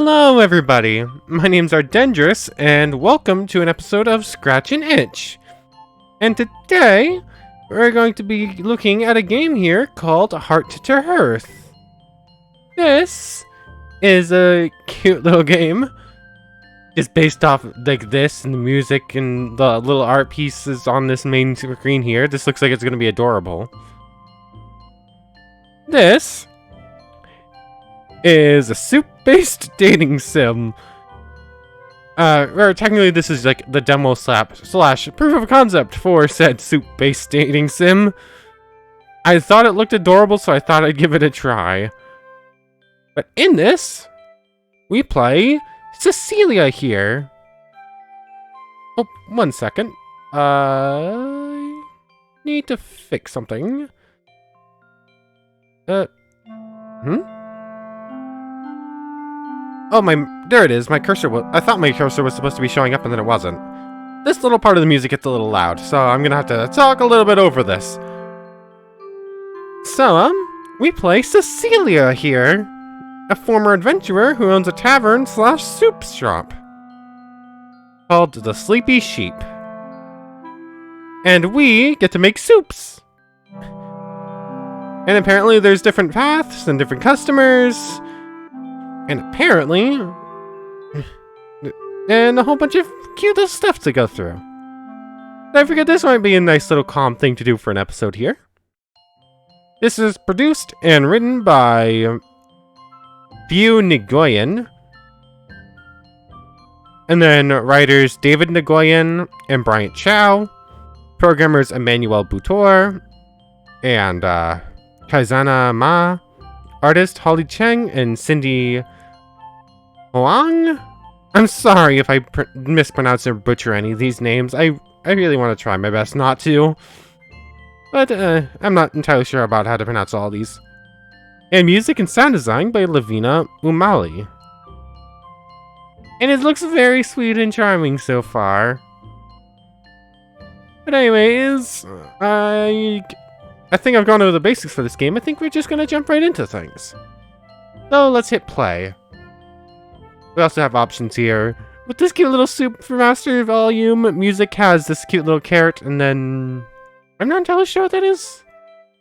Hello everybody, my name's Ardendrous, and welcome to an episode of Scratch and Itch. And today, we're going to be looking at a game here called Hearth to Hearth. This is a cute little game. It's based off like this and the music and the little art pieces on this main screen here. This looks like it's going to be adorable. This is a soup-based dating sim. Or technically this is like the demo slash proof of concept for said soup-based dating sim. I thought it looked adorable, so I thought I'd give it a try. But in this, we play Cecilia here. Oh, 1 second. I need to fix something. Oh, there it is. My cursor I thought my cursor was supposed to be showing up and then it wasn't. This little part of the music gets a little loud, so I'm gonna have to talk a little bit over this. So, we play Cecilia here, a former adventurer who owns a tavern slash soup shop called the Sleepy Sheep. And we get to make soups. And apparently there's different paths and different customers. And apparently, and a whole bunch of cute little stuff to go through. I figured this might be a nice little calm thing to do for an episode here. This is produced and written by Theo Nguyen. And then writers David Nguyen and Bryant Chow. Programmers Emmanuel Boutour and Kaizana Ma. Artist Holly Cheng and Cindy Huang? I'm sorry if I mispronounce or butcher any of these names. I really want to try my best not to. But I'm not entirely sure about how to pronounce all these. And music and sound design by Lavina Umali. And it looks very sweet and charming so far. But anyways, I think I've gone over the basics for this game. I think we're just gonna jump right into things. So let's hit play. We also have options here. With this cute little soup for master volume, music has this cute little carrot, and then I'm not entirely sure what that is.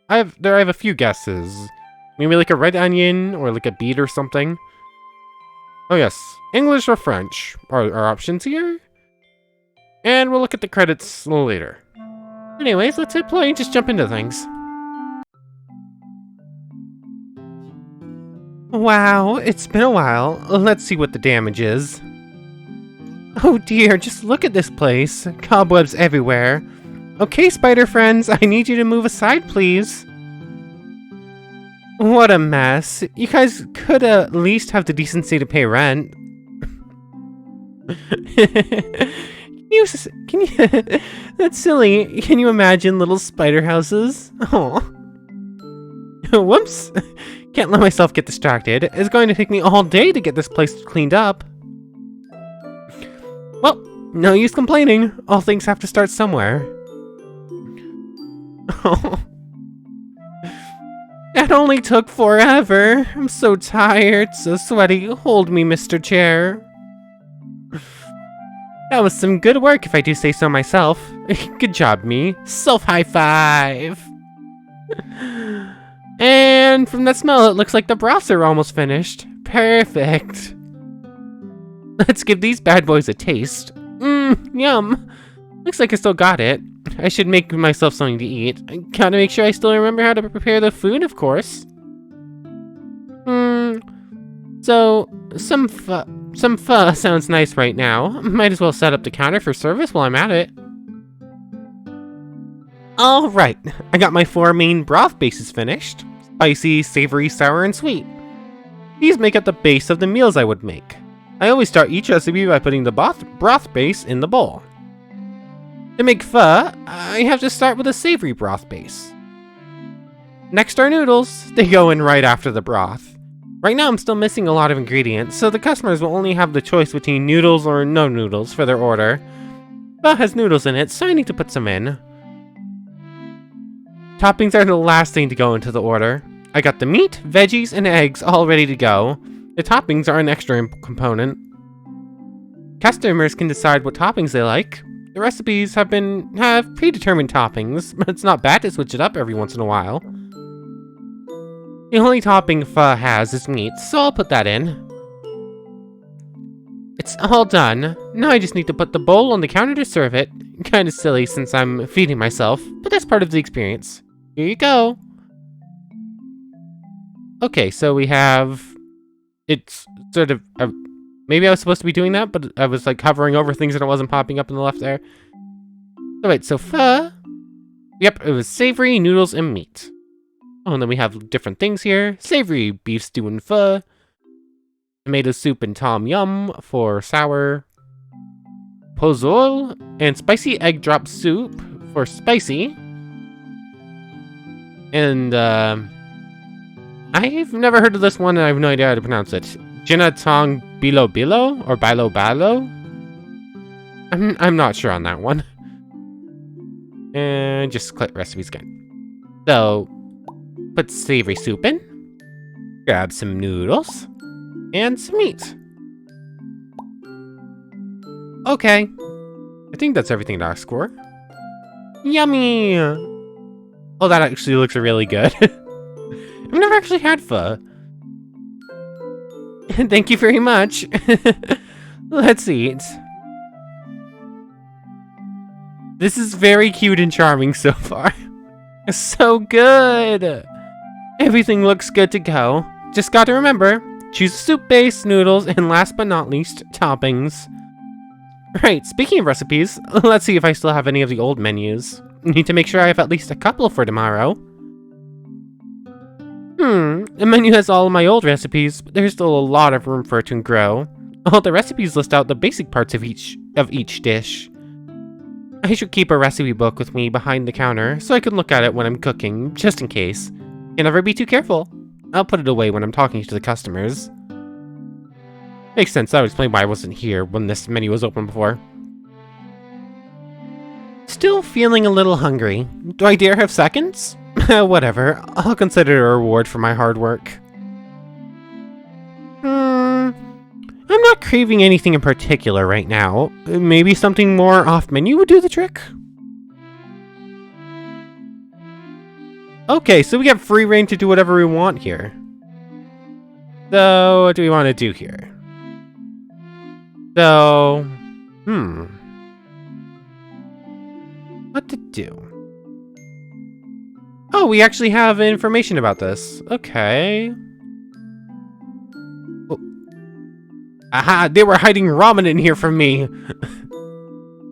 I have a few guesses. Maybe like a red onion or like a beet or something. Oh yes, English or French are our options here. And we'll look at the credits a little later. Anyways, let's hit play and just jump into things. Wow, it's been a while. Let's see what the damage is. Oh dear, just look at this place. Cobwebs everywhere. Okay, spider friends, I need you to move aside, please. What a mess. You guys could at least have the decency to pay rent. Can you that's silly. Can you imagine little spider houses? Oh. Whoops. Can't let myself get distracted. It's going to take me all day to get this place cleaned up. Well, no use complaining. All things have to start somewhere. Oh. That only took forever. I'm so tired, so sweaty. Hold me, Mr. Chair. That was some good work, if I do say so myself. Good job, me. Self-high five. And from that smell, it looks like the broths are almost finished. Perfect. Let's give these bad boys a taste. Yum. Looks like I still got it. I should make myself something to eat. I gotta make sure I still remember how to prepare the food, of course. So, some pho sounds nice right now. Might as well set up the counter for service while I'm at it. Alright, I got my 4 main broth bases finished. Spicy, savory, sour, and sweet. These make up the base of the meals I would make. I always start each recipe by putting the broth base in the bowl. To make pho, I have to start with a savory broth base. Next are noodles. They go in right after the broth. Right now I'm still missing a lot of ingredients, so the customers will only have the choice between noodles or no noodles for their order. Pho has noodles in it, so I need to put some in. Toppings are the last thing to go into the order. I got the meat, veggies, and eggs all ready to go. The toppings are an extra component. Customers can decide what toppings they like. The recipes have predetermined toppings, but it's not bad to switch it up every once in a while. The only topping pho has is meat, so I'll put that in. It's all done. Now I just need to put the bowl on the counter to serve it. Kinda silly since I'm feeding myself, but that's part of the experience. Here you go. Okay, so we have... It's sort of... maybe I was supposed to be doing that, but I was like hovering over things and it wasn't popping up in the left there. So wait, so pho... Yep, it was savory, noodles, and meat. Oh, and then we have different things here. Savory beef stew and pho. Tomato soup and tom yum for sour. Pozole and spicy egg drop soup for spicy. And, I've never heard of this one and I have no idea how to pronounce it. Jinatong Bilo Bilo? Or Bilo Balo? I'm not sure on that one. And just click recipes again. So, put savory soup in. Grab some noodles. And some meat. Okay. I think that's everything to ask for. Yummy! Oh, that actually looks really good. I've never actually had pho. Thank you very much. Let's eat. This is very cute and charming so far. So good! Everything looks good to go. Just gotta remember, choose a soup base, noodles, and last but not least, toppings. Right, speaking of recipes, let's see if I still have any of the old menus. Need to make sure I have at least a couple for tomorrow. The menu has all of my old recipes, but there's still a lot of room for it to grow. All the recipes list out the basic parts of each dish. I should keep a recipe book with me behind the counter, so I can look at it when I'm cooking, just in case. Can never be too careful. I'll put it away when I'm talking to the customers. Makes sense, that would explain why I wasn't here when this menu was open before. Still feeling a little hungry. Do I dare have seconds? Whatever, I'll consider it a reward for my hard work. I'm not craving anything in particular right now. Maybe something more off-menu would do the trick? Okay, so we have free reign to do whatever we want here. So, what do we want to do here? So, what to do? Oh, we actually have information about this. Okay. Oh. Aha, they were hiding ramen in here from me.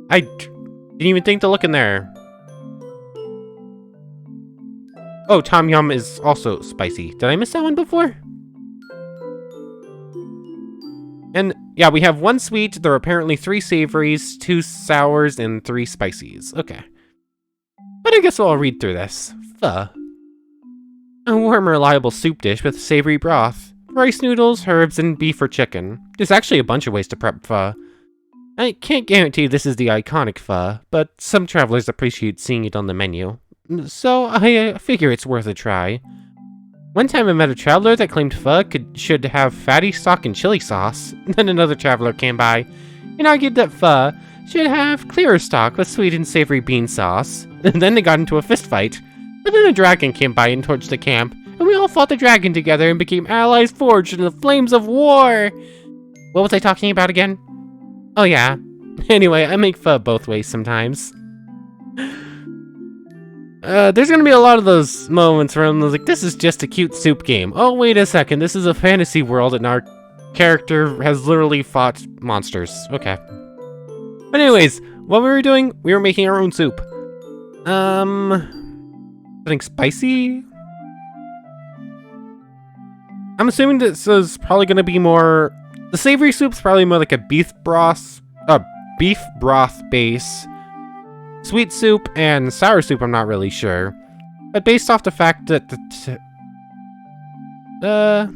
I didn't even think to look in there. Oh, tom yum is also spicy. Did I miss that one before? And yeah, we have 1 sweet. There are apparently 3 savories, 2 sours, and 3 spicies. Okay. But I guess I'll read through this. Pho. A warm, reliable soup dish with savory broth. Rice noodles, herbs, and beef or chicken. There's actually a bunch of ways to prep pho. I can't guarantee this is the iconic pho, but some travelers appreciate seeing it on the menu. So I figure it's worth a try. One time I met a traveler that claimed pho should have fatty stock and chili sauce. Then another traveler came by and argued that pho should have clearer stock with sweet and savory bean sauce. And then they got into a fist fight. But then a dragon came by and torched the camp, and we all fought the dragon together and became allies forged in the flames of war. What was I talking about again? Oh yeah. Anyway, I make pho both ways sometimes. There's gonna be a lot of those moments where I'm like, this is just a cute soup game. Oh, wait a second, this is a fantasy world and our character has literally fought monsters. Okay. But anyways, what we were doing, we were making our own soup. Something spicy? I'm assuming this is probably gonna be more... The savory soup's probably more like a beef broth base. Sweet soup and sour soup, I'm not really sure. But based off the fact that the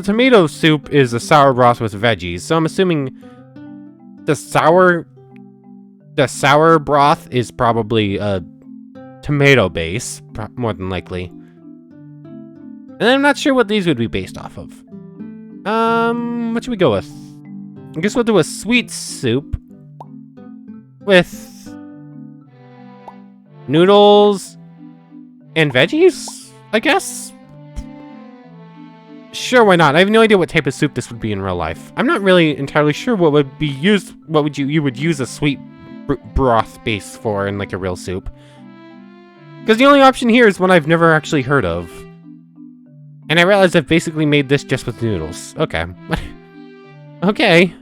tomato soup is a sour broth with veggies, so I'm assuming the sour broth is probably a tomato base, more than likely. And I'm not sure what these would be based off of. What should we go with? I guess we'll do a sweet soup with noodles and veggies, I guess? Sure, why not? I have no idea what type of soup this would be in real life. I'm not really entirely sure what would be used, you would use a sweet broth base for in like a real soup. Because the only option here is one I've never actually heard of. And I realize I've basically made this just with noodles. Okay. Okay.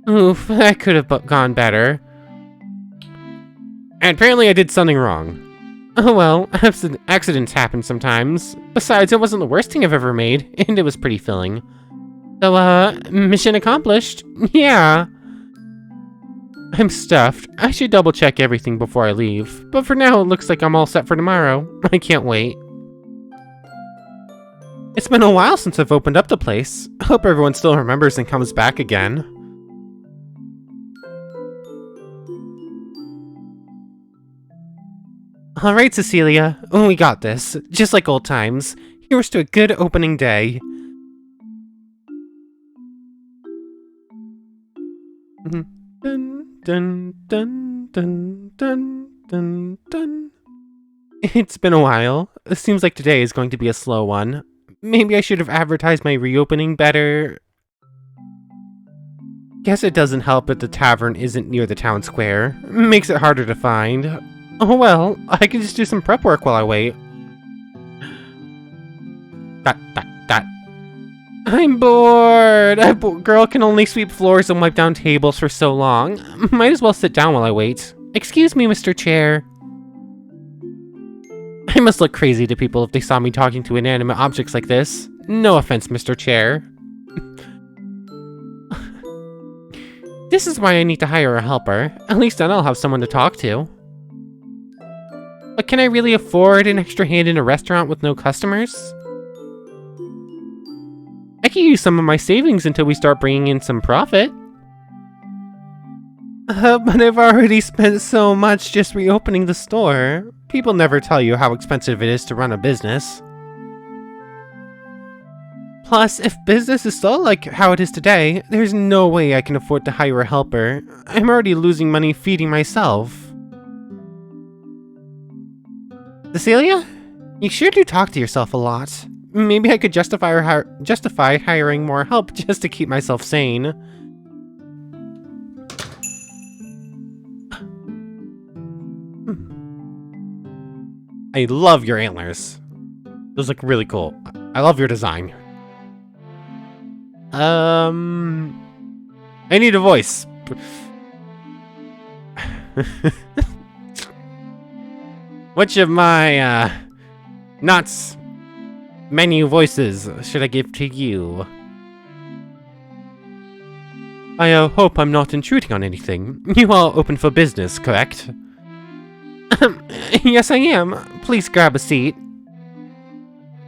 Oof, that could have gone better. And apparently I did something wrong. Oh well, accidents happen sometimes. Besides, it wasn't the worst thing I've ever made, and it was pretty filling. So, mission accomplished. Yeah. I'm stuffed. I should double check everything before I leave. But for now, it looks like I'm all set for tomorrow. I can't wait. It's been a while since I've opened up the place. I hope everyone still remembers and comes back again. Alright, Cecilia. We got this. Just like old times. Here's to a good opening day. Dun, dun, dun, dun, dun, dun, dun. It's been a while. It seems like today is going to be a slow one. Maybe I should have advertised my reopening better. Guess it doesn't help that the tavern isn't near the town square. Makes it harder to find. Oh well, I can just do some prep work while I wait. That. I'm bored! A girl can only sweep floors and wipe down tables for so long. Might as well sit down while I wait. Excuse me, Mr. Chair. I must look crazy to people if they saw me talking to inanimate objects like this. No offense, Mr. Chair. This is why I need to hire a helper. At least then I'll have someone to talk to. But can I really afford an extra hand in a restaurant with no customers? I could use some of my savings until we start bringing in some profit. But I've already spent so much just reopening the store. People never tell you how expensive it is to run a business. Plus, if business is still like how it is today, there's no way I can afford to hire a helper. I'm already losing money feeding myself. Cecilia? You sure do talk to yourself a lot. Maybe I could justify hiring more help just to keep myself sane. I love your antlers. Those look really cool. I love your design. I need a voice. Which of my, Knott's menu voices should I give to you? I hope I'm not intruding on anything. You are open for business, correct? Yes, I am. Please grab a seat.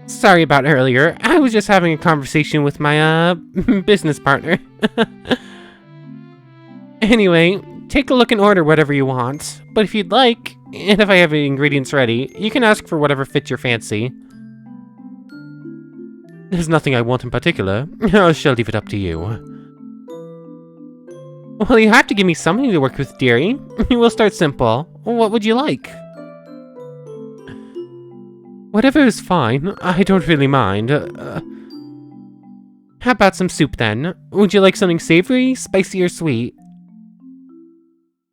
Sorry about earlier. I was just having a conversation with my, business partner. Anyway, take a look and order whatever you want. But if you'd like, and if I have the ingredients ready, you can ask for whatever fits your fancy. There's nothing I want in particular. I shall leave it up to you. Well, you have to give me something to work with, dearie. We'll start simple. What would you like? Whatever is fine. I don't really mind. How about some soup, then? Would you like something savory, spicy, or sweet?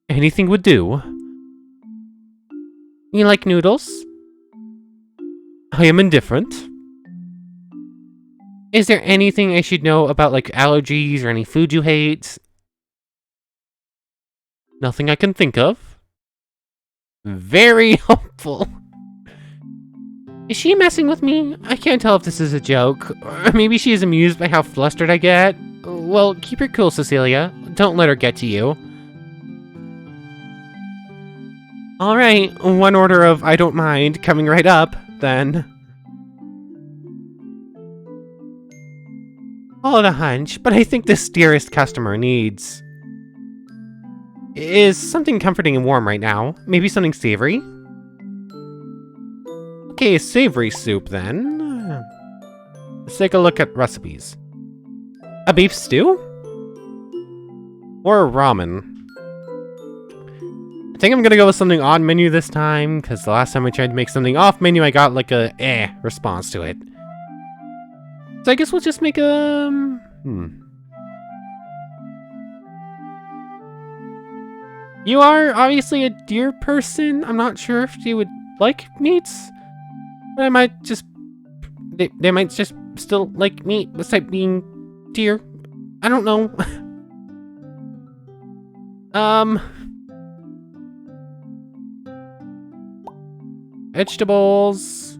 Anything would do. You like noodles? I am indifferent. Is there anything I should know about, like, allergies or any food you hate? Nothing I can think of. Very helpful. Is she messing with me? I can't tell if this is a joke. Or maybe she is amused by how flustered I get. Well, keep her cool, Cecilia. Don't let her get to you. Alright, one order of I don't mind coming right up, then. All at a hunch, but I think this dearest customer needs is something comforting and warm right now. Maybe something savory? make a savory soup then. Let's take a look at recipes. A beef stew? Or ramen? I think I'm gonna go with something on menu this time, because the last time I tried to make something off menu, I got like a response to it. So I guess we'll just make a... You are obviously a deer person. I'm not sure if you would like meats, but I might just... They might just still like meat, besides being deer. I don't know. Vegetables.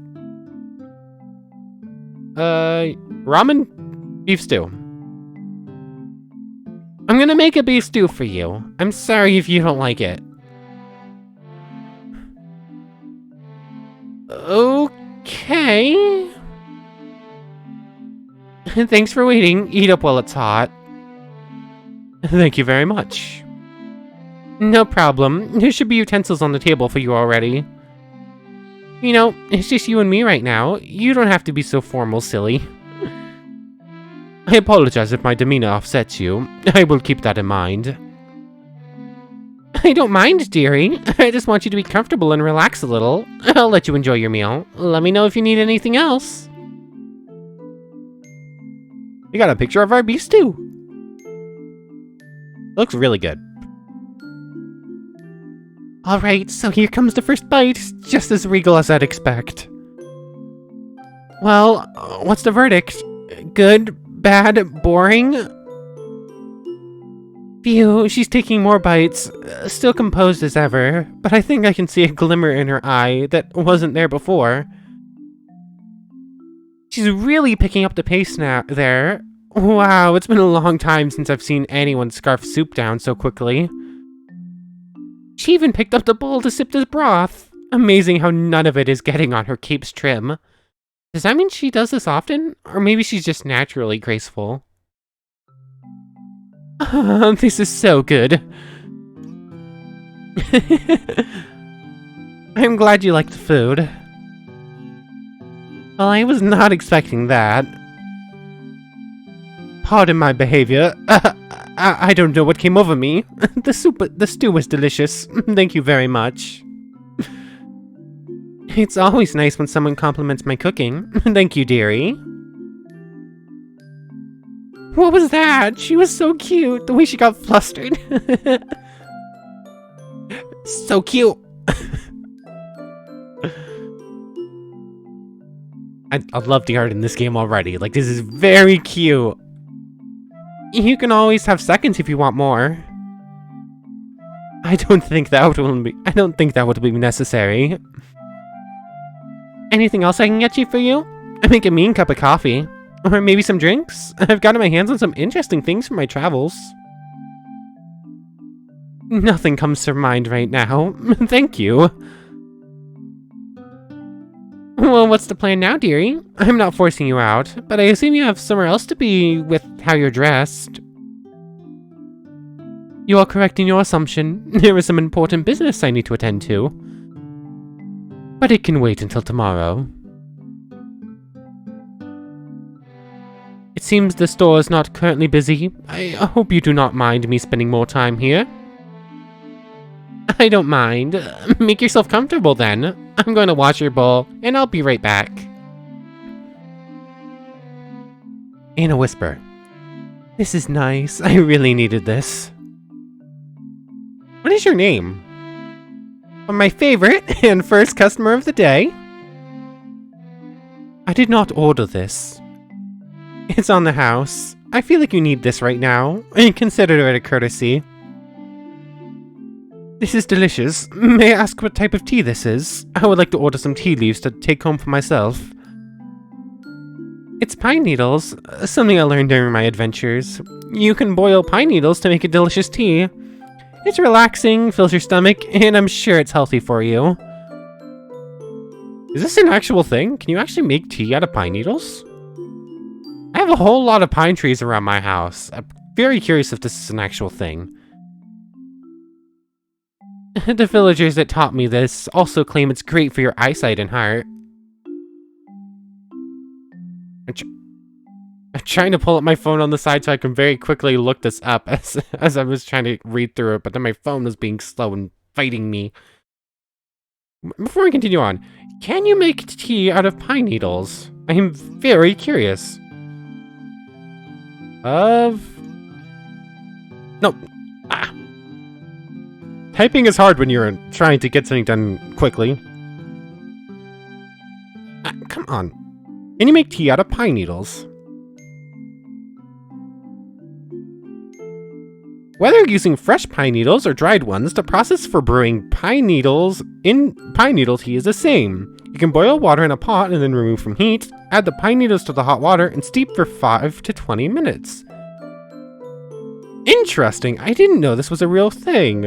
Ramen, beef stew. I'm gonna make a beef stew for you. I'm sorry if you don't like it. Okay. Thanks for waiting. Eat up while it's hot. Thank you very much. No problem. There should be utensils on the table for you already. You know, it's just you and me right now. You don't have to be so formal, silly. I apologize if my demeanor upsets you. I will keep that in mind. I don't mind, dearie. I just want you to be comfortable and relax a little. I'll let you enjoy your meal. Let me know if you need anything else. We got a picture of our beef stew. Looks really good. Alright, so here comes the first bite, just as regal as I'd expect. Well, what's the verdict? Good, bad, boring? Phew, she's taking more bites, still composed as ever, but I think I can see a glimmer in her eye that wasn't there before. She's really picking up the pace now there. Wow, it's been a long time since I've seen anyone scarf soup down so quickly. She even picked up the bowl to sip this broth. Amazing how none of it is getting on her cape's trim. Does that mean she does this often? Or maybe she's just naturally graceful? This is so good. I'm glad you liked the food. Well, I was not expecting that. Pardon my behavior. I don't know what came over me. The stew was delicious. Thank you very much. It's always nice when someone compliments my cooking. Thank you, dearie. What was that? She was so cute. The way she got flustered. So cute. I love the art in this game already. Like, this is very cute. You can always have seconds if you want more. I don't think that would be necessary. Anything else I can get you for you? I make a mean cup of coffee. Or maybe some drinks? I've gotten my hands on some interesting things from my travels. Nothing comes to mind right now. Thank you. Well, what's the plan now, dearie? I'm not forcing you out, but I assume you have somewhere else to be with how you're dressed. You are correct in your assumption. There is some important business I need to attend to. But it can wait until tomorrow. It seems the store is not currently busy. I hope you do not mind me spending more time here. I don't mind. Make yourself comfortable then. I'm going to wash your bowl, and I'll be right back. In a whisper. This is nice. I really needed this. What is your name? My favorite and first customer of the day. I did not order this. It's on the house. I feel like you need this right now, and consider it a courtesy. This is delicious. May I ask what type of tea this is? I would like to order some tea leaves to take home for myself. It's pine needles, something I learned during my adventures. You can boil pine needles to make a delicious tea. It's relaxing, fills your stomach, and I'm sure it's healthy for you. Is this an actual thing? Can you actually make tea out of pine needles? I have a whole lot of pine trees around my house. I'm very curious if this is an actual thing. The villagers that taught me this also claim it's great for your eyesight and heart. I'm trying to pull up my phone on the side so I can very quickly look this up as I was trying to read through it, but then my phone was being slow and fighting me. Before we continue on, can you make tea out of pine needles? I am very curious. No. Ah. Typing is hard when you're trying to get something done quickly. Come on. Can you make tea out of pine needles? Whether using fresh pine needles or dried ones, the process for brewing pine needle tea is the same. You can boil water in a pot and then remove from heat, add the pine needles to the hot water, and steep for 5 to 20 minutes. Interesting, I didn't know this was a real thing.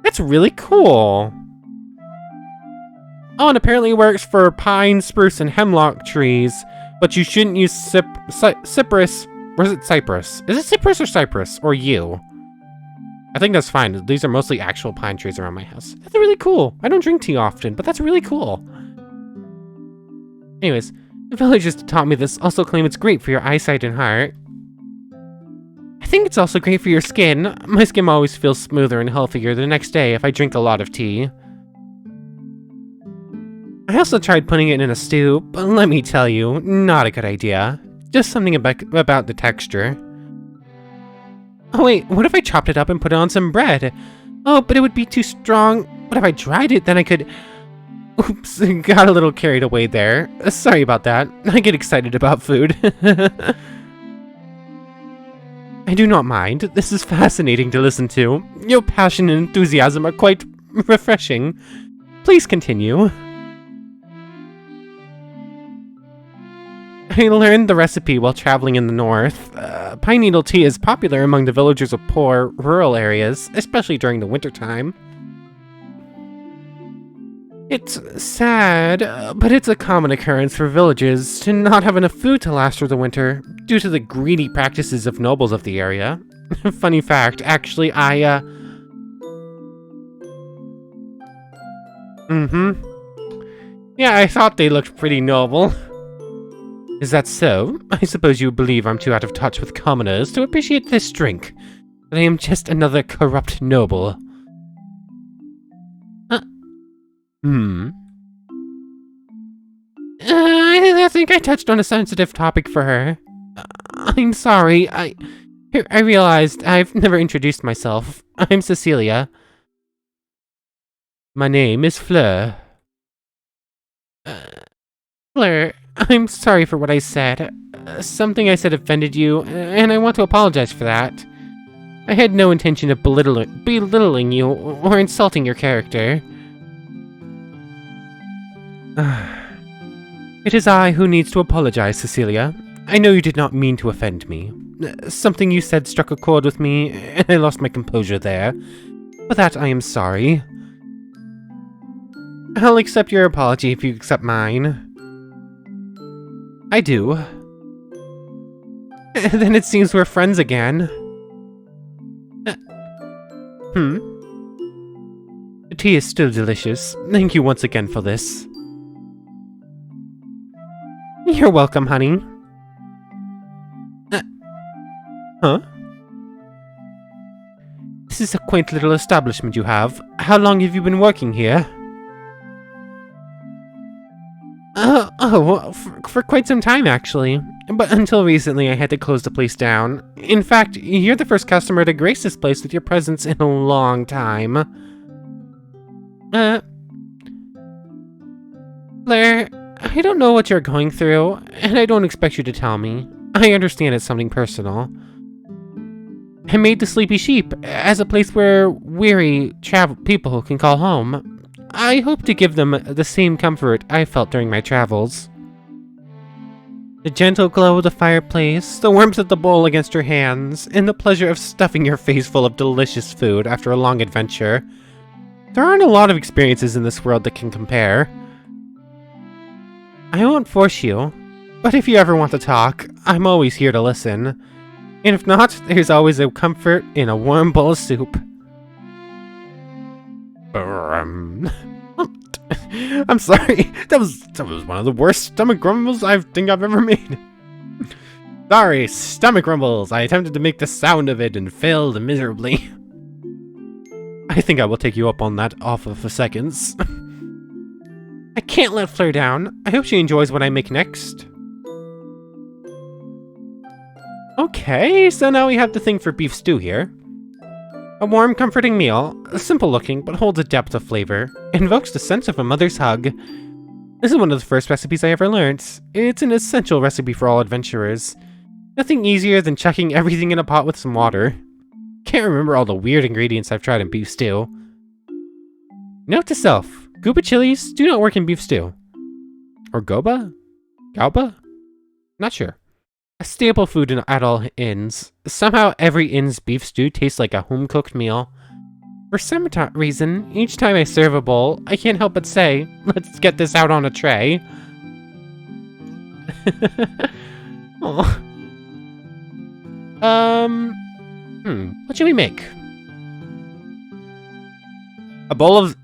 That's really cool. Oh, and apparently it works for pine, spruce, and hemlock trees. But you shouldn't use cypress, or is it cypress? Is it cypress or cypress, or yew? I think that's fine. These are mostly actual pine trees around my house. That's really cool. I don't drink tea often, but that's really cool. Anyways, the villagers that taught me this also claim it's great for your eyesight and heart. I think it's also great for your skin. My skin always feels smoother and healthier the next day if I drink a lot of tea. I also tried putting it in a stew, but let me tell you, not a good idea. Just something about the texture. Oh wait, what if I chopped it up and put it on some bread? Oh, but it would be too strong. What if I dried it? Then I could... Oops, got a little carried away there. Sorry about that. I get excited about food. I do not mind. This is fascinating to listen to. Your passion and enthusiasm are quite refreshing. Please continue. I learned the recipe while traveling in the north. Pine needle tea is popular among the villagers of poor, rural areas, especially during the wintertime. It's sad, but it's a common occurrence for villages to not have enough food to last through the winter, due to the greedy practices of nobles of the area. Funny fact, actually, Yeah, I thought they looked pretty noble. Is that so? I suppose you believe I'm too out of touch with commoners to appreciate this drink. That I am just another corrupt noble. I think I touched on a sensitive topic for her. I'm sorry, I realized I've never introduced myself. I'm Cecilia. My name is Fleur. Fleur, I'm sorry for what I said. Something I said offended you, and I want to apologize for that. I had no intention of belittling you or insulting your character. It is I who needs to apologize, Cecilia. I know you did not mean to offend me. Something you said struck a chord with me, and I lost my composure there. For that, I am sorry. I'll accept your apology if you accept mine. I do. Then it seems we're friends again. The tea is still delicious. Thank you once again for this. You're welcome, honey. Huh? This is a quaint little establishment you have. How long have you been working here? For quite some time, actually. But until recently, I had to close the place down. In fact, you're the first customer to grace this place with your presence in a long time. Blair, I don't know what you're going through, and I don't expect you to tell me. I understand it's something personal. I made the Sleepy Sheep as a place where weary people can call home. I hope to give them the same comfort I felt during my travels. The gentle glow of the fireplace, the warmth of the bowl against your hands, and the pleasure of stuffing your face full of delicious food after a long adventure. There aren't a lot of experiences in this world that can compare. I won't force you, but if you ever want to talk, I'm always here to listen. And if not, there's always a comfort in a warm bowl of soup. I'm sorry. That was one of the worst stomach grumbles I think I've ever made. Sorry, stomach rumbles. I attempted to make the sound of it and failed miserably. I think I will take you up on that offer for seconds. I can't let Fleur down. I hope she enjoys what I make next. Okay, so now we have the thing for beef stew here. A warm, comforting meal, simple looking, but holds a depth of flavor, invokes the sense of a mother's hug. This is one of the first recipes I ever learned. It's an essential recipe for all adventurers. Nothing easier than chucking everything in a pot with some water. Can't remember all the weird ingredients I've tried in beef stew. Note to self, Gooba chilies do not work in beef stew. Or Goba? Galba? Not sure. A staple food at all inns. Somehow every inn's beef stew tastes like a home-cooked meal. For some reason, each time I serve a bowl, I can't help but say, let's get this out on a tray. Oh. What should we make? A bowl of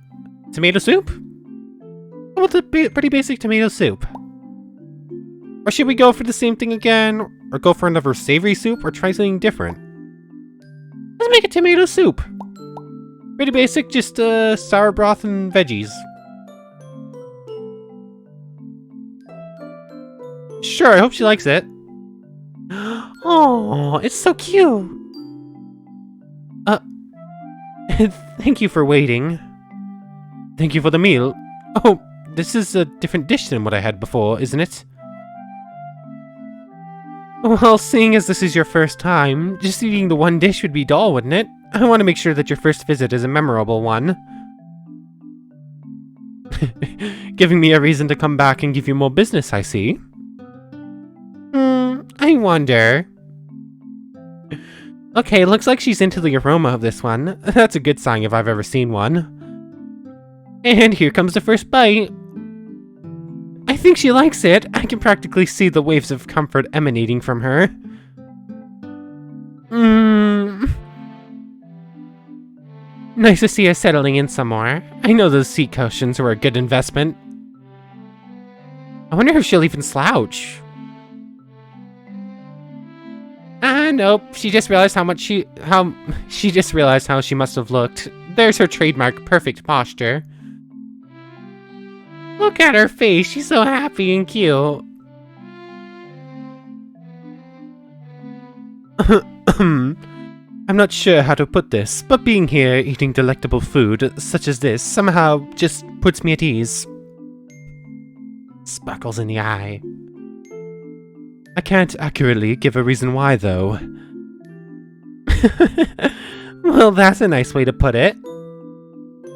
tomato soup? How about the pretty basic tomato soup? Or should we go for the same thing again? Or go for another savory soup? Or try something different? Let's make a tomato soup. Pretty basic, just sour broth and veggies. Sure, I hope she likes it. Oh, it's so cute. Thank you for waiting. Thank you for the meal. Oh, this is a different dish than what I had before, isn't it? Well, seeing as this is your first time, just eating the one dish would be dull, wouldn't it? I want to make sure that your first visit is a memorable one. Giving me a reason to come back and give you more business, I see. I wonder. Okay, looks like she's into the aroma of this one. That's a good sign if I've ever seen one. And here comes the first bite. I think she likes it. I can practically see the waves of comfort emanating from her. Nice to see her settling in some more. I know those seat cushions were a good investment. I wonder if she'll even slouch. Nope. She just realized how she must have looked. There's her trademark perfect posture. Look at her face. She's so happy and cute. I'm not sure how to put this, but being here eating delectable food such as this somehow just puts me at ease. Sparkles in the eye. I can't accurately give a reason why, though. Well, that's a nice way to put it.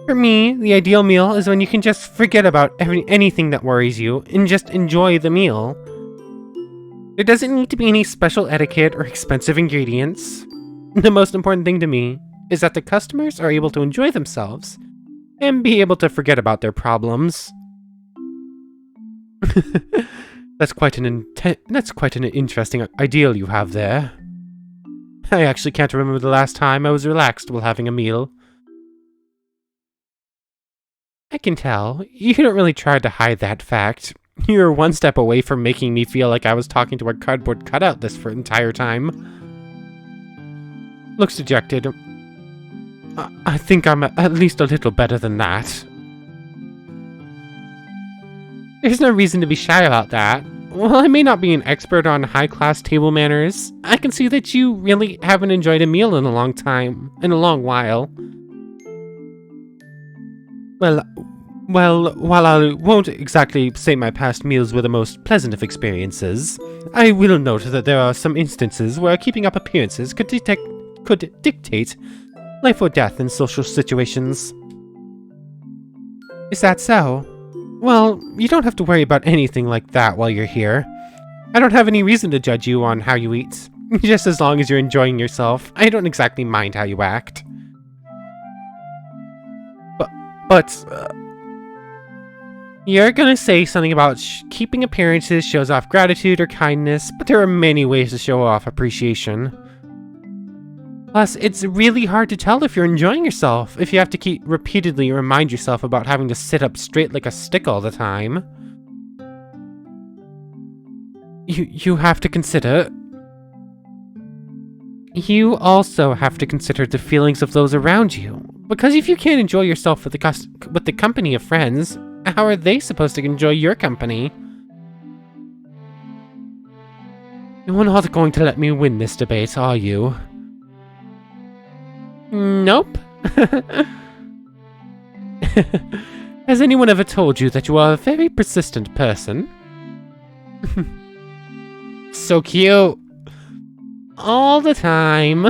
For me, the ideal meal is when you can just forget about anything that worries you and just enjoy the meal. There doesn't need to be any special etiquette or expensive ingredients. The most important thing to me is that the customers are able to enjoy themselves and be able to forget about their problems. That's quite an interesting ideal you have there. I actually can't remember the last time I was relaxed while having a meal. I can tell. You don't really try to hide that fact. You were one step away from making me feel like I was talking to a cardboard cutout this entire time. Looks dejected. I think I'm at least a little better than that. There's no reason to be shy about that. While I may not be an expert on high-class table manners, I can see that you really haven't enjoyed a meal in a long while. Well, while I won't exactly say my past meals were the most pleasant of experiences, I will note that there are some instances where keeping up appearances could dictate life or death in social situations. Is that so? Well, you don't have to worry about anything like that while you're here. I don't have any reason to judge you on how you eat. Just as long as you're enjoying yourself, I don't exactly mind how you act. But you're gonna say something about keeping appearances shows off gratitude or kindness, but there are many ways to show off appreciation. Plus, it's really hard to tell if you're enjoying yourself if you have to keep repeatedly remind yourself about having to sit up straight like a stick all the time. You have to consider... You also have to consider the feelings of those around you. Because if you can't enjoy yourself with the company of friends, how are they supposed to enjoy your company? You're not going to let me win this debate, are you? Nope. Has anyone ever told you that you are a very persistent person? So cute. All the time.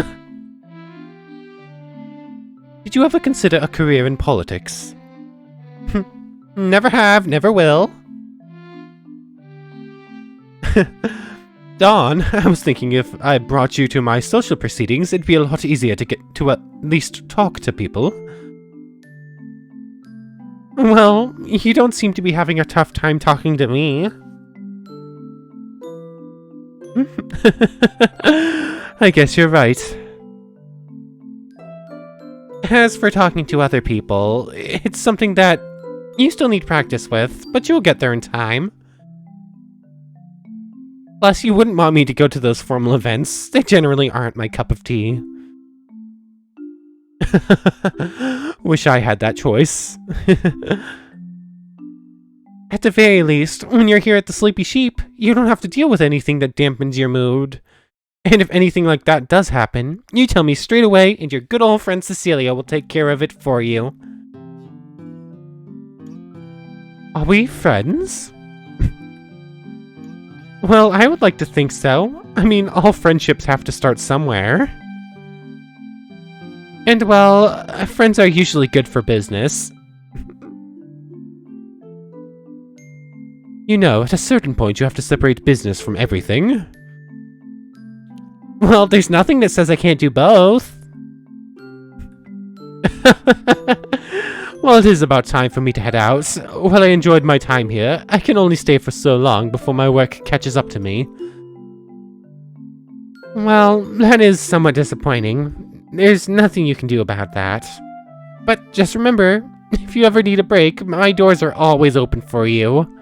Did you ever consider a career in politics? Never have, never will. Dawn, I was thinking if I brought you to my social proceedings, it'd be a lot easier to get to at least talk to people. Well, you don't seem to be having a tough time talking to me. I guess you're right. As for talking to other people, it's something that you still need practice with, but you'll get there in time. Plus, you wouldn't want me to go to those formal events. They generally aren't my cup of tea. Wish I had that choice. At the very least, when you're here at the Sleepy Sheep, you don't have to deal with anything that dampens your mood. And if anything like that does happen, you tell me straight away and your good old friend Cecilia will take care of it for you. Are we friends? Well, I would like to think so. I mean, all friendships have to start somewhere. And well, friends are usually good for business. You know, at a certain point you have to separate business from everything. Well, there's nothing that says I can't do both. Well, it is about time for me to head out. While I enjoyed my time here, I can only stay for so long before my work catches up to me. Well, that is somewhat disappointing. There's nothing you can do about that. But just remember, if you ever need a break, my doors are always open for you.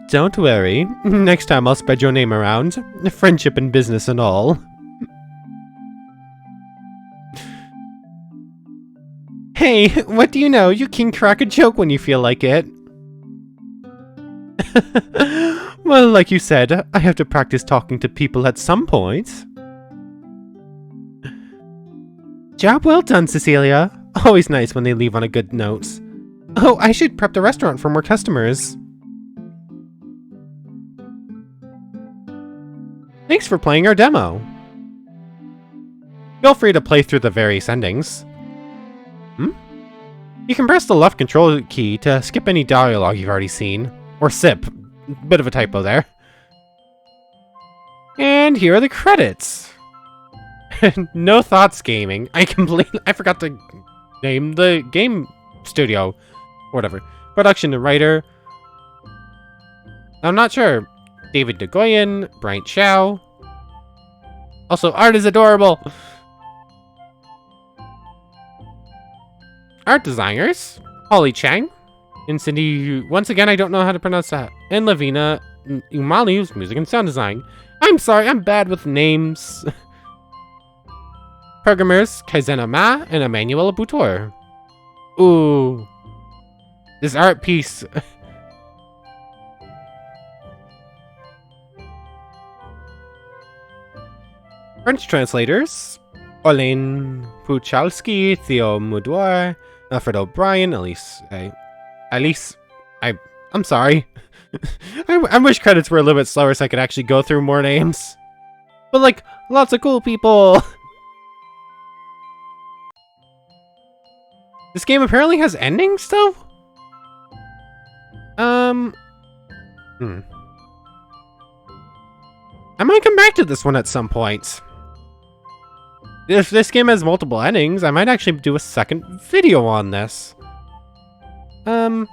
Don't worry. Next time I'll spread your name around. Friendship and business and all. Hey, what do you know? You can crack a joke when you feel like it. Well, like you said, I have to practice talking to people at some point. Job well done, Cecilia. Always nice when they leave on a good note. Oh, I should prep the restaurant for more customers. Thanks for playing our demo. Feel free to play through the various endings. You can press the left control key to skip any dialogue you've already seen. Or sip. Bit of a typo there. And here are the credits. No Thoughts Gaming. I forgot to name the game studio. Whatever. Production and writer. I'm not sure. David Degoyan, Brian Chow. Also, art is adorable. Art designers, Holly Chang, and Cindy, once again, I don't know how to pronounce that, and Lavina Umali, who's music and sound design. I'm sorry, I'm bad with names. Programmers, Kaizena Ma and Emmanuel Boutour. Ooh. This art piece. French translators, Olaine Puchalski, Theo Moudoir, Alfred O'Brien, Elise, I'm sorry. I wish credits were a little bit slower so I could actually go through more names. But like, lots of cool people. This game apparently has endings, though? I might come back to this one at some point. If this game has multiple endings, I might actually do a second video on this. I'm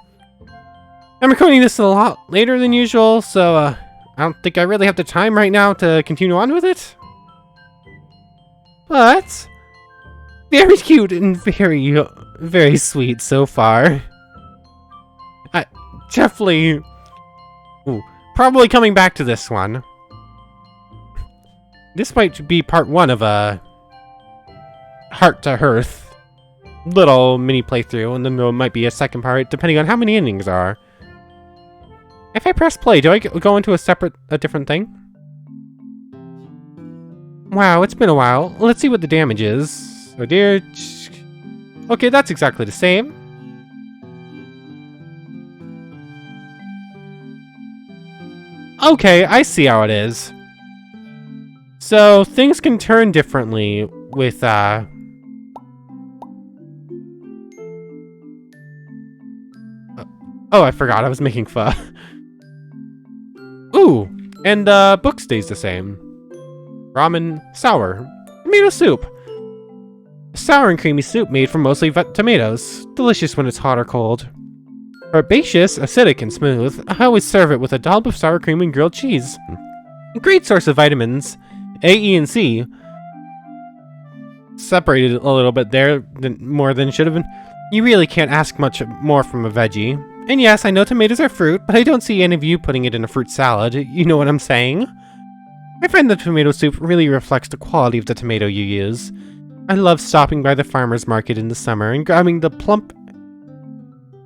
recording this a lot later than usual, so, I don't think I really have the time right now to continue on with it. But very cute and very sweet so far. I definitely probably coming back to this one. This might be part 1 of a Heart to Hearth little mini playthrough, and then there might be a second part depending on how many endings there are. If I press play, do I go into a different thing? Wow, it's been a while. Let's see what the damage is. Oh dear. Okay, that's exactly the same. Okay, I see how it is. So, things can turn differently with, oh, I forgot I was making pho. Ooh, and the book stays the same. Ramen sour. Tomato soup. Sour and creamy soup made from mostly tomatoes. Delicious when it's hot or cold. Herbaceous, acidic, and smooth. I always serve it with a dollop of sour cream and grilled cheese. Great source of vitamins A, E, and C. Separated a little bit there, more than should have been. You really can't ask much more from a veggie. And yes, I know tomatoes are fruit, but I don't see any of you putting it in a fruit salad. You know what I'm saying? I find the tomato soup really reflects the quality of the tomato you use. I love stopping by the farmer's market in the summer and grabbing the plump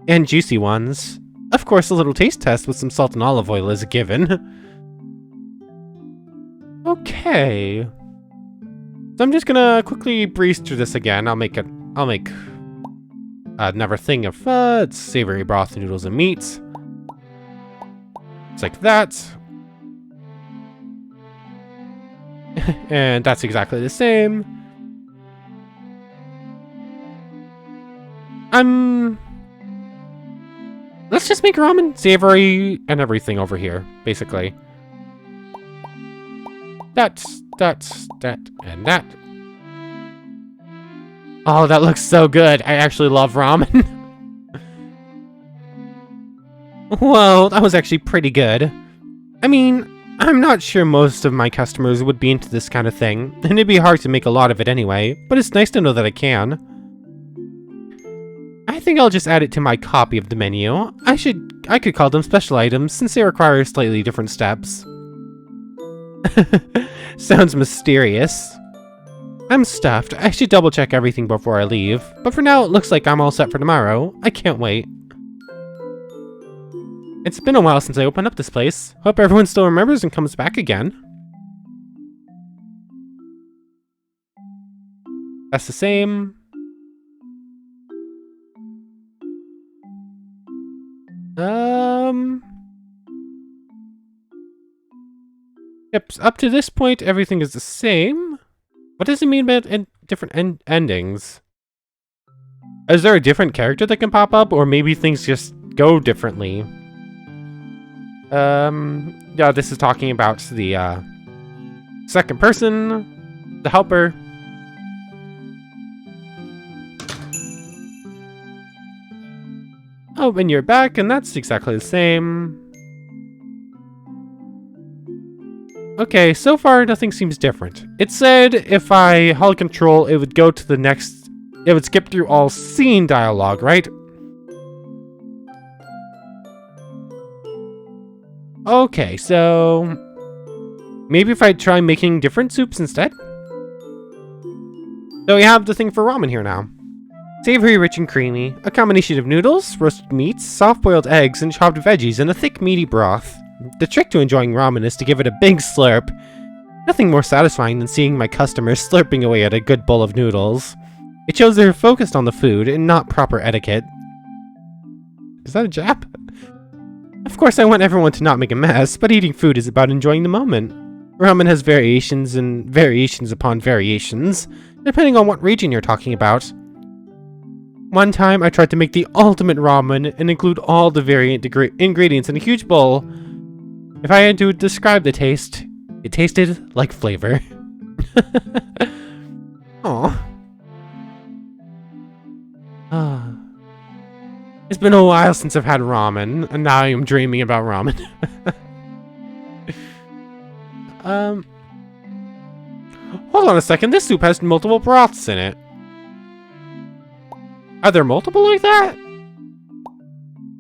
and juicy ones. Of course, a little taste test with some salt and olive oil is a given. Okay. So I'm just gonna quickly breeze through this again. I'll make another thing of pho. It's savory broth, noodles, and meats. It's like that. And that's exactly the same. Let's just make ramen, savory, and everything over here, basically. That, and that. Oh, that looks so good. I actually love ramen. Whoa, that was actually pretty good. I mean, I'm not sure most of my customers would be into this kind of thing, and it'd be hard to make a lot of it anyway, but it's nice to know that I can. I think I'll just add it to my copy of the menu. I could call them special items since they require slightly different steps. Sounds mysterious. I'm stuffed. I should double check everything before I leave, but for now it looks like I'm all set for tomorrow. I can't wait. It's been a while since I opened up this place. Hope everyone still remembers and comes back again. That's the same. Yep, up to this point, everything is the same. What does it mean about different endings? Is there a different character that can pop up, or maybe things just go differently? Yeah, this is talking about the, second person, the helper. Oh, and you're back, and that's exactly the same. Okay, so far nothing seems different. It said if I held control, it would go to the next... It would skip through all scene dialogue, right? Okay, so... maybe if I try making different soups instead? So we have the thing for ramen here now. Savory, rich, and creamy. A combination of noodles, roasted meats, soft-boiled eggs, and chopped veggies in a thick, meaty broth. The trick to enjoying ramen is to give it a big slurp. Nothing more satisfying than seeing my customers slurping away at a good bowl of noodles. It shows they're focused on the food and not proper etiquette. Is that a jab? Of course, I want everyone to not make a mess, but eating food is about enjoying the moment. Ramen has variations and variations upon variations, depending on what region you're talking about. One time, I tried to make the ultimate ramen and include all the variant ingredients in a huge bowl. If I had to describe the taste, it tasted like flavor. Aww. It's been a while since I've had ramen, and now I'm dreaming about ramen. Hold on a second. This soup has multiple broths in it. Are there multiple like that?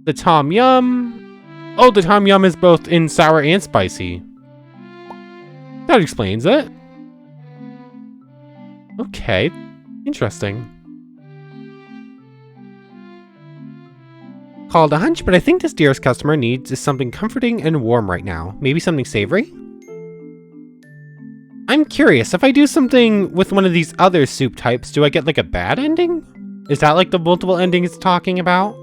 The tom yum. Oh, the tom yum is both in sour and spicy. That explains it. Okay. Interesting. Called a hunch, but I think this dearest customer needs is something comforting and warm right now. Maybe something savory? I'm curious, if I do something with one of these other soup types, do I get like a bad ending? Is that like the multiple ending it's talking about?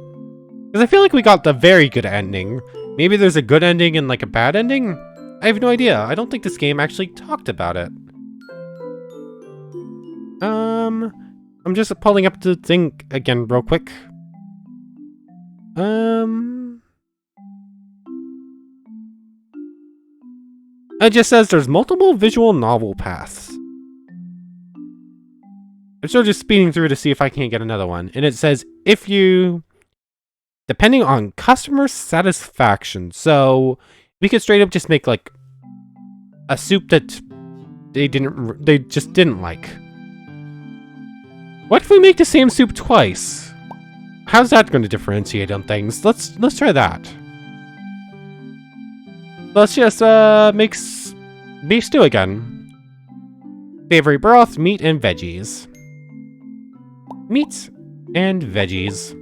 Because I feel like we got the very good ending. Maybe there's a good ending and like a bad ending? I have no idea. I don't think this game actually talked about it. I'm just pulling up the thing again real quick. It just says there's multiple visual novel paths. I'm still just speeding through to see if I can't get another one. And it says, if you... depending on customer satisfaction. So, we could straight up just make, like, a soup that they just didn't like. What if we make the same soup twice? How's that going to differentiate on things? Let's try that. Let's just, make beef stew again. Savory broth, meat, and veggies. Meat and veggies.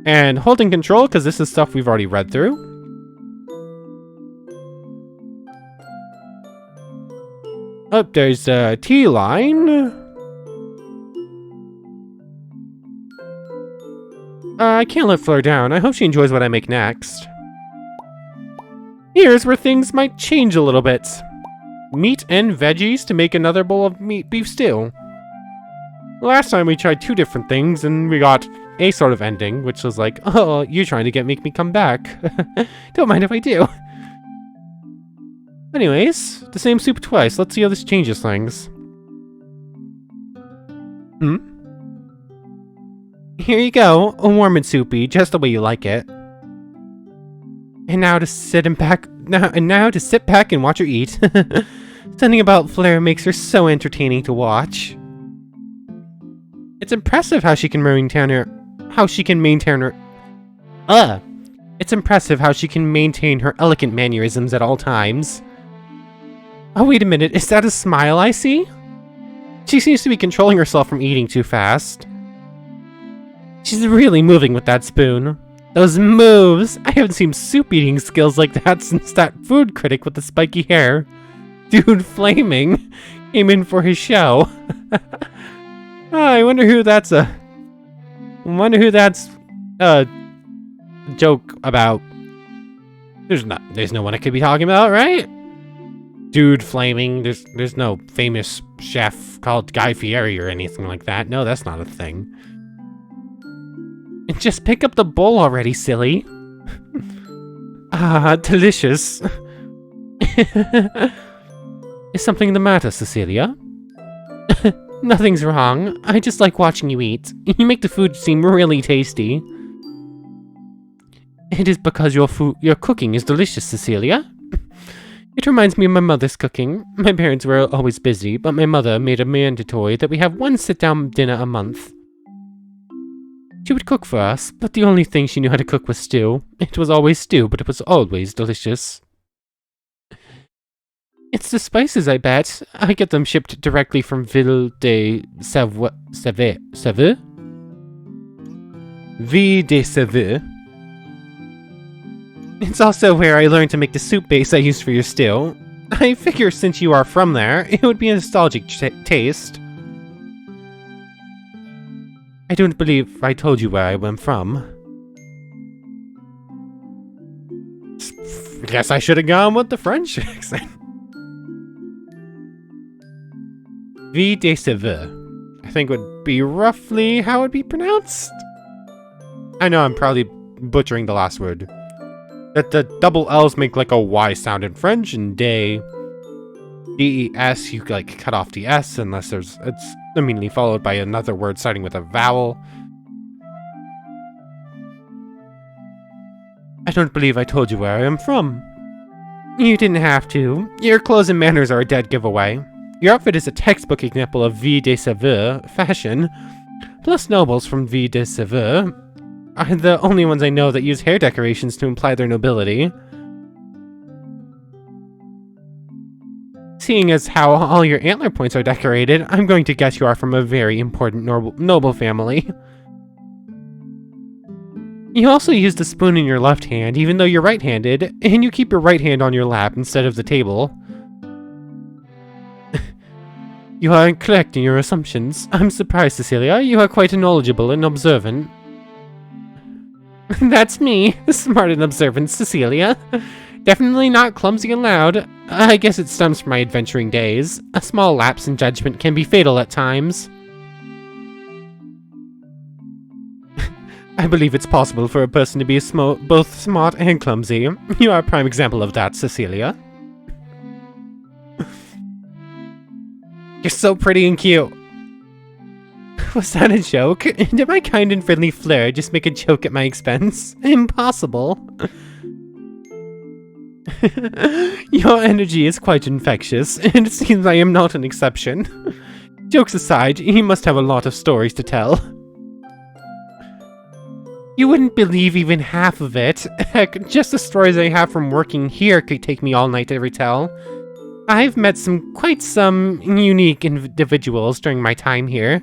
And holding control, because this is stuff we've already read through. Oh, there's a tea line. I can't let Fleur down. I hope she enjoys what I make next. Here's where things might change a little bit. Meat and veggies to make another bowl of beef stew. Last time we tried two different things and we got a sort of ending, which was like, oh, you're trying to make me come back. Don't mind if I do. Anyways, the same soup twice. Let's see how this changes things. Here you go, warm and soupy, just the way you like it. And now to sit back and watch her eat. Something about Fleur makes her so entertaining to watch. It's impressive how she can maintain her elegant mannerisms at all times. Oh, wait a minute, is that a smile I see? She seems to be controlling herself from eating too fast. She's really moving with that spoon. Those moves! I haven't seen soup eating skills like that since that food critic with the spiky hair. Dude Flaming came in for his show. I wonder who that's a joke about. There's no one I could be talking about, right? Dude Flaming, there's no famous chef called Guy Fieri or anything like that. No, that's not a thing. And just pick up the bowl already, silly. Ah, delicious. Is something the matter, Cecilia? Nothing's wrong. I just like watching you eat. You make the food seem really tasty. It is because your cooking is delicious, Cecilia. It reminds me of my mother's cooking. My parents were always busy, but my mother made it mandatory that we have one sit-down dinner a month. She would cook for us, but the only thing she knew how to cook was stew. It was always stew, but it was always delicious. It's the spices, I bet. I get them shipped directly from Ville de Savoie. Ville de Savoie. It's also where I learned to make the soup base I used for your stew. I figure since you are from there, it would be a nostalgic taste. I don't believe I told you where I am from. Guess I should have gone with the French accent. Vie de Savoie, I think would be roughly how it would be pronounced. I know I'm probably butchering the last word. That the double L's make like a Y sound in French, and de, D-E-S, you like cut off the S unless it's immediately followed by another word starting with a vowel. I don't believe I told you where I am from. You didn't have to. Your clothes and manners are a dead giveaway. Your outfit is a textbook example of vie de savoir fashion. Plus nobles from vie de savoir are the only ones I know that use hair decorations to imply their nobility. Seeing as how all your antler points are decorated, I'm going to guess you are from a very important noble family. You also use the spoon in your left hand, even though you're right-handed, and you keep your right hand on your lap instead of the table. You are correct in your assumptions. I'm surprised, Cecilia. You are quite knowledgeable and observant. That's me, smart and observant Cecilia. Definitely not clumsy and loud. I guess it stems from my adventuring days. A small lapse in judgment can be fatal at times. I believe it's possible for a person to be both smart and clumsy. You are a prime example of that, Cecilia. You're so pretty and cute. Was that a joke? Did my kind and friendly flair just make a joke at my expense? Impossible. Your energy is quite infectious, and it seems I am not an exception. Jokes aside, you must have a lot of stories to tell. You wouldn't believe even half of it. Heck, just the stories I have from working here could take me all night to retell. I've met quite some unique individuals during my time here.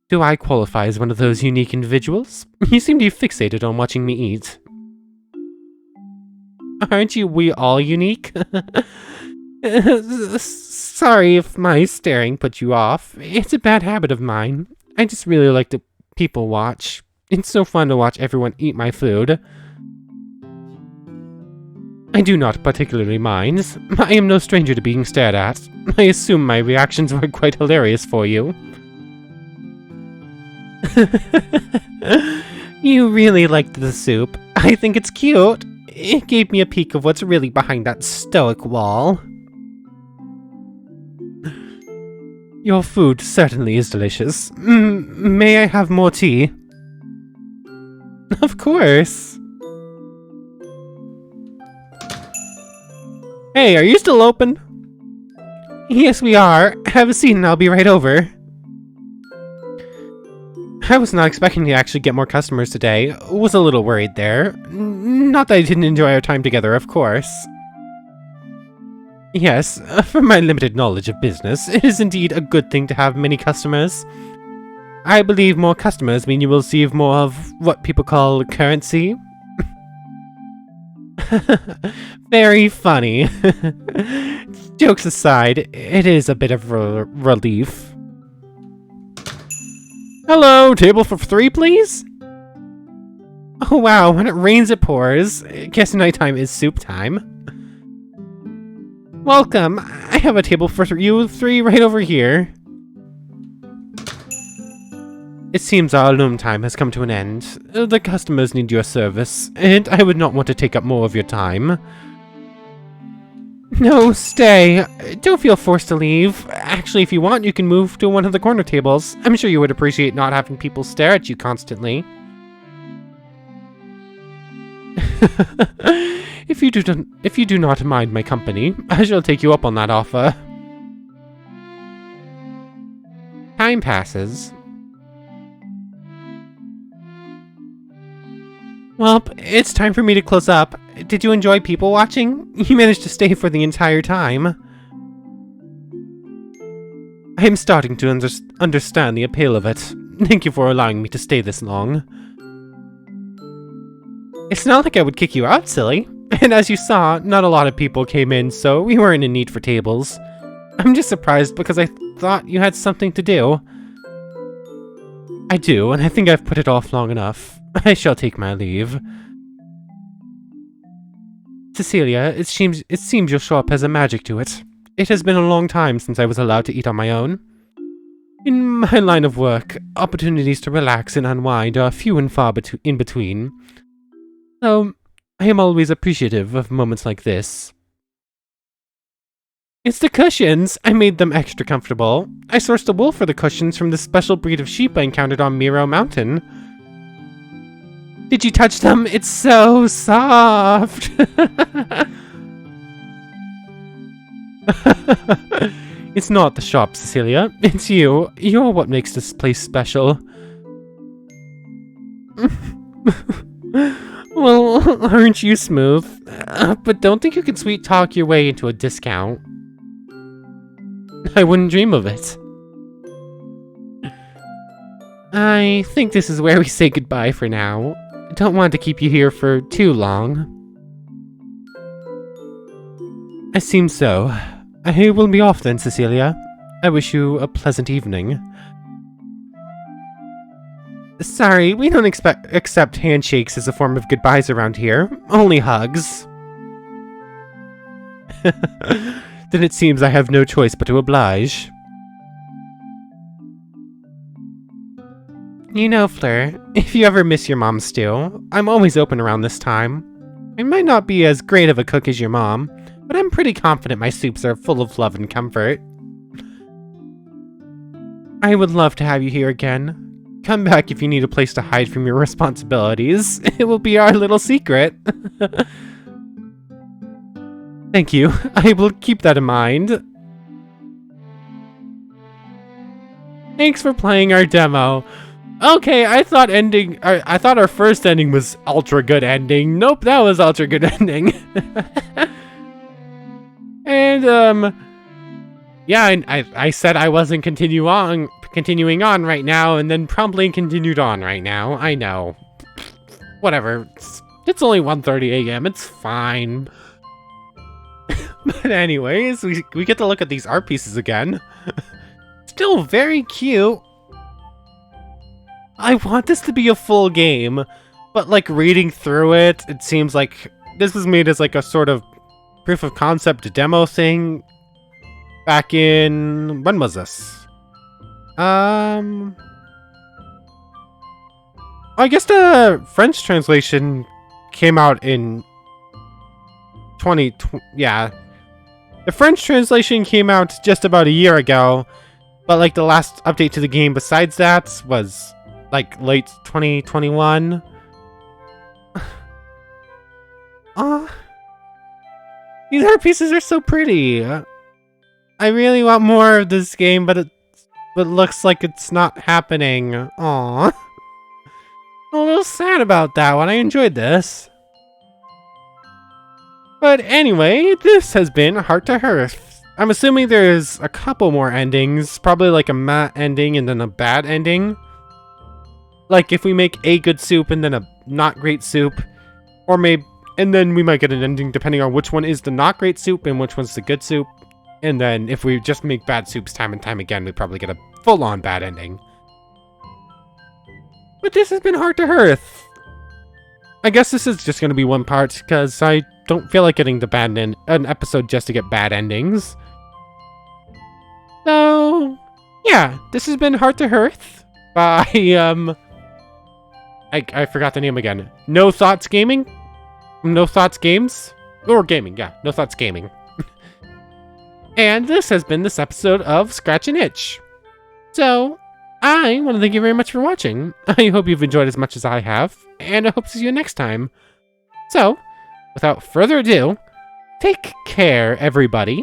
Do I qualify as one of those unique individuals? You seem to be fixated on watching me eat. Aren't we all unique? Sorry if my staring put you off. It's a bad habit of mine. I just really like to people watch. It's so fun to watch everyone eat my food. I do not particularly mind. I am no stranger to being stared at. I assume my reactions were quite hilarious for you. You really liked the soup. I think it's cute. It gave me a peek of what's really behind that stoic wall. Your food certainly is delicious. May I have more tea? Of course. Hey, are you still open? Yes, we are. Have a seat and I'll be right over. I was not expecting to actually get more customers today. Was a little worried there. Not that I didn't enjoy our time together, of course. Yes, from my limited knowledge of business, it is indeed a good thing to have many customers. I believe more customers mean you will receive more of what people call currency. Very funny. Jokes aside, it is a bit of relief. Hello, table for 3, please? Oh wow, when it rains it pours. Guess nighttime is soup time. Welcome, I have a table for you 3 right over here. It seems our alone time has come to an end. The customers need your service, and I would not want to take up more of your time. No, stay. Don't feel forced to leave. Actually, if you want, you can move to one of the corner tables. I'm sure you would appreciate not having people stare at you constantly. If you do not mind my company, I shall take you up on that offer. Time passes. Well, it's time for me to close up. Did you enjoy people watching? You managed to stay for the entire time. I am starting to understand the appeal of it. Thank you for allowing me to stay this long. It's not like I would kick you out, silly. And as you saw, not a lot of people came in, so we weren't in need for tables. I'm just surprised because I thought you had something to do. I do, and I think I've put it off long enough. I shall take my leave. Cecilia, it seems your shop has a magic to it. It has been a long time since I was allowed to eat on my own. In my line of work, opportunities to relax and unwind are few and far in between. So, I am always appreciative of moments like this. It's the cushions! I made them extra comfortable. I sourced the wool for the cushions from the special breed of sheep I encountered on Miro Mountain. Did you touch them? It's so soft. It's not the shop, Cecilia. It's you. You're what makes this place special. Well, aren't you smooth? But don't think you can sweet talk your way into a discount. I wouldn't dream of it. I think this is where we say goodbye for now. I don't want to keep you here for too long. It seems so. I will be off then, Cecilia. I wish you a pleasant evening. Sorry, we don't accept handshakes as a form of goodbyes around here. Only hugs. Then it seems I have no choice but to oblige. You know, Fleur, if you ever miss your mom's stew, I'm always open around this time. I might not be as great of a cook as your mom, but I'm pretty confident my soups are full of love and comfort. I would love to have you here again. Come back if you need a place to hide from your responsibilities. It will be our little secret. Thank you. I will keep that in mind. Thanks for playing our demo. Okay, I thought our first ending was ultra good ending. Nope, that was ultra good ending. And yeah, I said I wasn't continuing on right now, and then promptly continued on right now. I know. Whatever. It's only 1:30 a.m. It's fine. But anyways, we get to look at these art pieces again. Still very cute. I want this to be a full game, but like reading through it, it seems like this was made as like a sort of proof of concept demo thing back in, when was this? I guess the French translation came out in 2020, yeah. The French translation came out just about a year ago, but like the last update to the game besides that was like late 2021. These art pieces are so pretty. I really want more of this game, but it looks like it's not happening. Aww. I'm a little sad about that one. I enjoyed this. But anyway, this has been Heart to Hearth. I'm assuming there's a couple more endings. Probably like a matte ending and then a bad ending. Like if we make a good soup and then a not great soup. Or maybe, and then we might get an ending depending on which one is the not great soup and which one's the good soup. And then if we just make bad soups time and time again, we probably get a full-on bad ending. But this has been Heart to Hearth. I guess this is just going to be one part, because I don't feel like getting the an episode just to get bad endings. So, yeah, this has been Heart to Hearth by, I forgot the name again. No Thoughts Gaming? No Thoughts Games? Or Gaming, yeah. No Thoughts Gaming. And this has been this episode of Scratch and Itch. So, I want to thank you very much for watching. I hope you've enjoyed as much as I have, and I hope to see you next time. So, without further ado, take care, everybody.